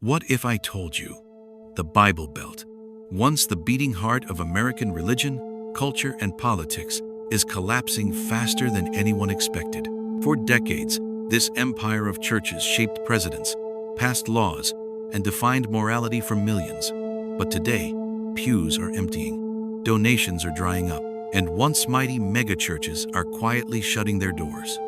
What if I told you the Bible Belt, once the beating heart of American religion, culture, and politics, is collapsing faster than anyone expected? For decades, this empire of churches shaped presidents, passed laws, and defined morality for millions. But today, pews are emptying, donations are drying up, and once mighty megachurches are quietly shutting their doors.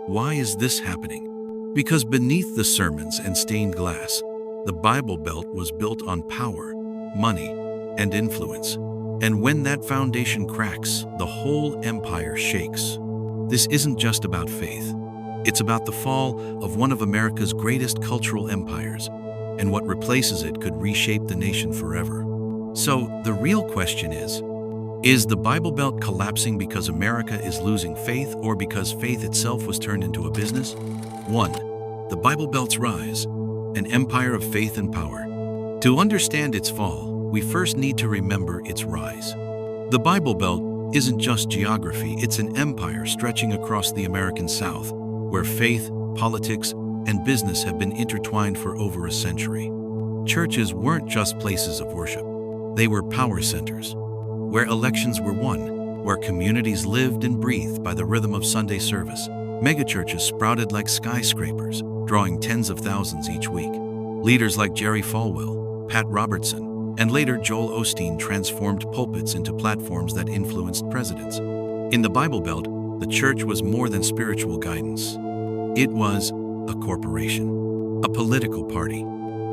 Why is this happening? Because beneath the sermons and stained glass, the Bible Belt was built on power, money, and influence. And when that foundation cracks, the whole empire shakes. This isn't just about faith. It's about the fall of one of America's greatest cultural empires, and what replaces it could reshape the nation forever. So, the real question is the Bible Belt collapsing because America is losing faith, or because faith itself was turned into a business? 1. The Bible Belt's rise, an empire of faith and power. To understand its fall, we first need to remember its rise. The Bible Belt isn't just geography, it's an empire stretching across the American South, where faith, politics, and business have been intertwined for over a century. Churches weren't just places of worship. They were power centers, where elections were won, where communities lived and breathed by the rhythm of Sunday service. Megachurches sprouted like skyscrapers, drawing tens of thousands each week. Leaders like Jerry Falwell, Pat Robertson, and later Joel Osteen transformed pulpits into platforms that influenced presidents. In the Bible Belt, the church was more than spiritual guidance. It was a corporation, a political party,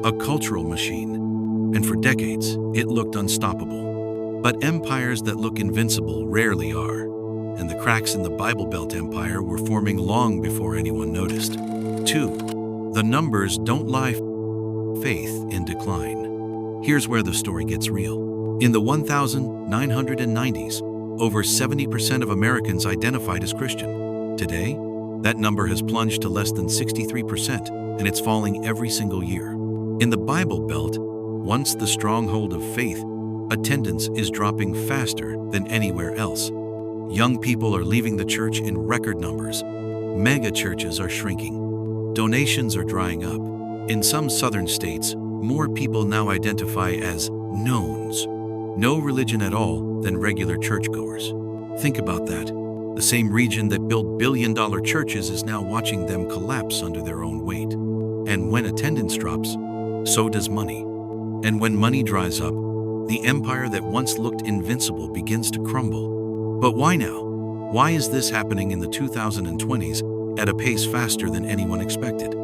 a cultural machine, and for decades, it looked unstoppable. But empires that look invincible rarely are, and the cracks in the Bible Belt empire were forming long before anyone noticed. 2. The numbers don't lie. Faith in decline. Here's where the story gets real. In the 1990s, over 70% of Americans identified as Christian. Today, that number has plunged to less than 63%, and it's falling every single year. In the Bible Belt, once the stronghold of faith, attendance is dropping faster than anywhere else. Young people are leaving the church in record numbers. Mega churches are shrinking. Donations are drying up. In some southern states, more people now identify as knowns, no religion at all, than regular churchgoers. Think about that. The same region that built billion-dollar churches is now watching them collapse under their own weight. And when attendance drops, so does money. And when money dries up, the empire that once looked invincible begins to crumble. But why now? Why is this happening in the 2020s at a pace faster than anyone expected?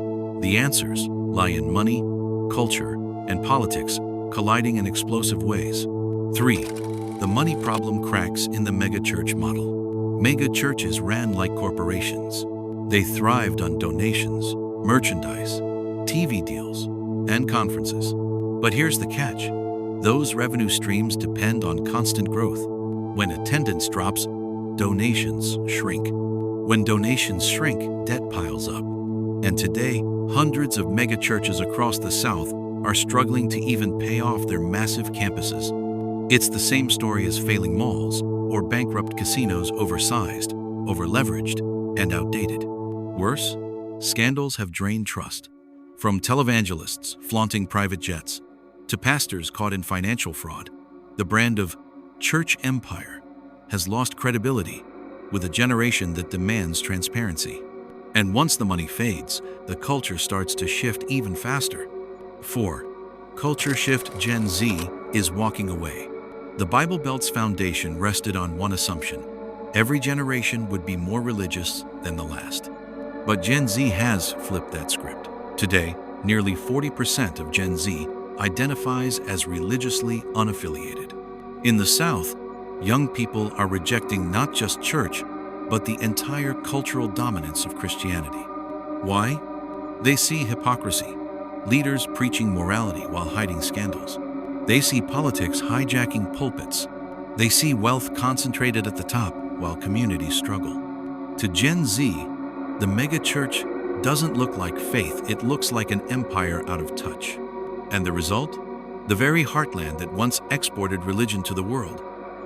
The answers lie in money, culture, and politics colliding in explosive ways. 3. The money problem cracks in the megachurch model. Mega churches ran like corporations. They thrived on donations, merchandise, TV deals, and conferences. But here's the catch. Those revenue streams depend on constant growth. When attendance drops, donations shrink. When donations shrink, debt piles up. And today, hundreds of megachurches across the South are struggling to even pay off their massive campuses. It's the same story as failing malls or bankrupt casinos, oversized, overleveraged, and outdated. Worse, scandals have drained trust. From televangelists flaunting private jets to pastors caught in financial fraud, the brand of church empire has lost credibility with a generation that demands transparency. And once the money fades, the culture starts to shift even faster. 4. Culture shift. Gen Z is walking away. The Bible Belt's foundation rested on one assumption: every generation would be more religious than the last. But Gen Z has flipped that script. Today, nearly 40% of Gen Z identifies as religiously unaffiliated. In the South, young people are rejecting not just church, but the entire cultural dominance of Christianity. Why? They see hypocrisy, leaders preaching morality while hiding scandals. They see politics hijacking pulpits. They see wealth concentrated at the top while communities struggle. To Gen Z, the megachurch doesn't look like faith, it looks like an empire out of touch. And the result? The very heartland that once exported religion to the world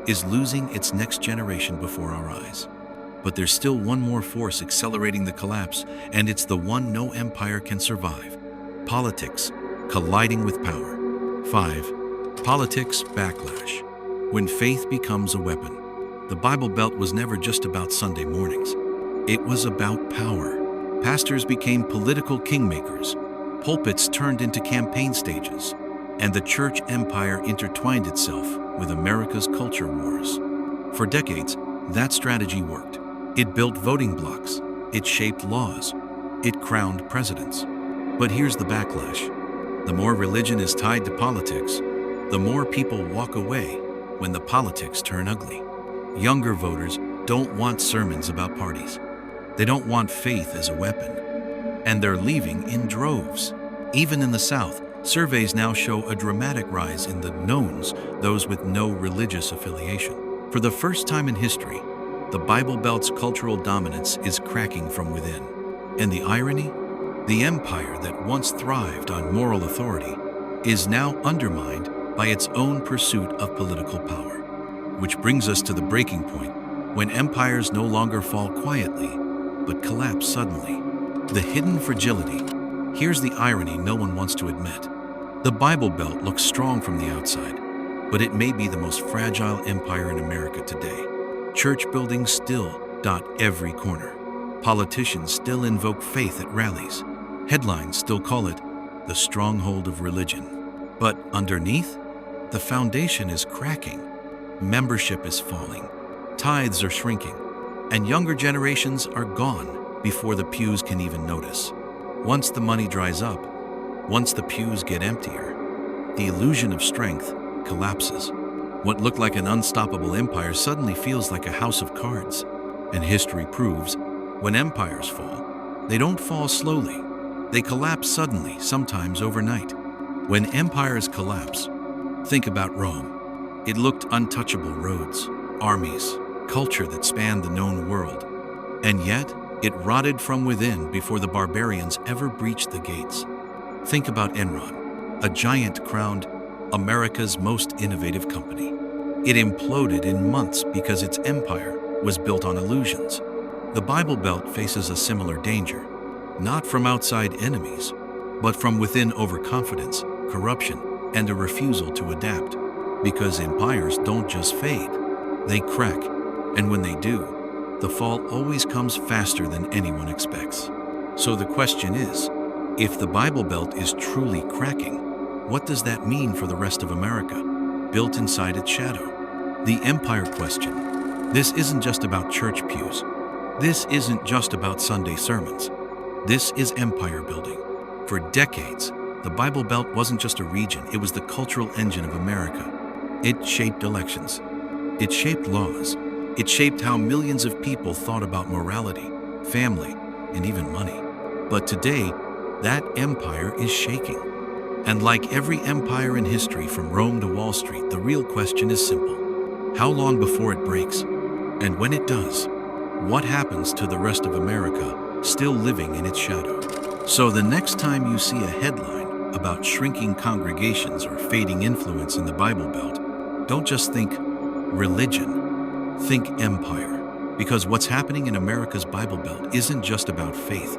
is losing its next generation before our eyes. But there's still one more force accelerating the collapse, and it's the one no empire can survive: politics, colliding with power. 5. Politics backlash. When faith becomes a weapon. The Bible Belt was never just about Sunday mornings. It was about power. Pastors became political kingmakers. Pulpits turned into campaign stages. And the church empire intertwined itself with America's culture wars. For decades, that strategy worked. It built voting blocks. It shaped laws. It crowned presidents. But here's the backlash. The more religion is tied to politics, the more people walk away when the politics turn ugly. Younger voters don't want sermons about parties. They don't want faith as a weapon. And they're leaving in droves. Even in the South, surveys now show a dramatic rise in the knowns, those with no religious affiliation. For the first time in history, the Bible Belt's cultural dominance is cracking from within. And the irony? The empire that once thrived on moral authority is now undermined by its own pursuit of political power. Which brings us to the breaking point, when empires no longer fall quietly, but collapse suddenly. The hidden fragility. Here's the irony no one wants to admit. The Bible Belt looks strong from the outside, but it may be the most fragile empire in America today. Church buildings still dot every corner. Politicians still invoke faith at rallies. Headlines still call it the stronghold of religion. But underneath, the foundation is cracking. Membership is falling. Tithes are shrinking. And younger generations are gone before the pews can even notice. Once the money dries up, once the pews get emptier, the illusion of strength collapses. What looked like an unstoppable empire suddenly feels like a house of cards. And history proves, when empires fall, they don't fall slowly. They collapse suddenly, sometimes overnight. When empires collapse, think about Rome. It looked untouchable roads, armies, culture that spanned the known world. And yet, it rotted from within before the barbarians ever breached the gates. Think about Enron, a giant crowned America's most innovative company. It imploded in months because its empire was built on illusions. The Bible Belt faces a similar danger, not from outside enemies, but from within overconfidence, corruption, and a refusal to adapt. Because empires don't just fade, they crack, and when they do, the fall always comes faster than anyone expects. So the question is, if the Bible Belt is truly cracking, what does that mean for the rest of America, built inside its shadow? The empire question. This isn't just about church pews. This isn't just about Sunday sermons. This is empire building. For decades, the Bible Belt wasn't just a region, it was the cultural engine of America. It shaped elections. It shaped laws. It shaped how millions of people thought about morality, family, and even money. But today, that empire is shaking. And like every empire in history from Rome to Wall Street, the real question is simple. How long before it breaks? And when it does, what happens to the rest of America still living in its shadow? So the next time you see a headline about shrinking congregations or fading influence in the Bible Belt, don't just think religion. Think empire, because what's happening in America's Bible Belt isn't just about faith.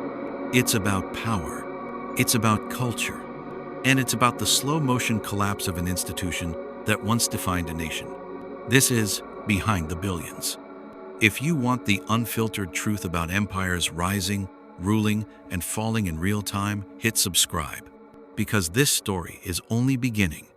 It's about power. It's about culture. And it's about the slow-motion collapse of an institution that once defined a nation. This is Behind the Billions. If you want the unfiltered truth about empires rising, ruling, and falling in real time, hit subscribe, because this story is only beginning.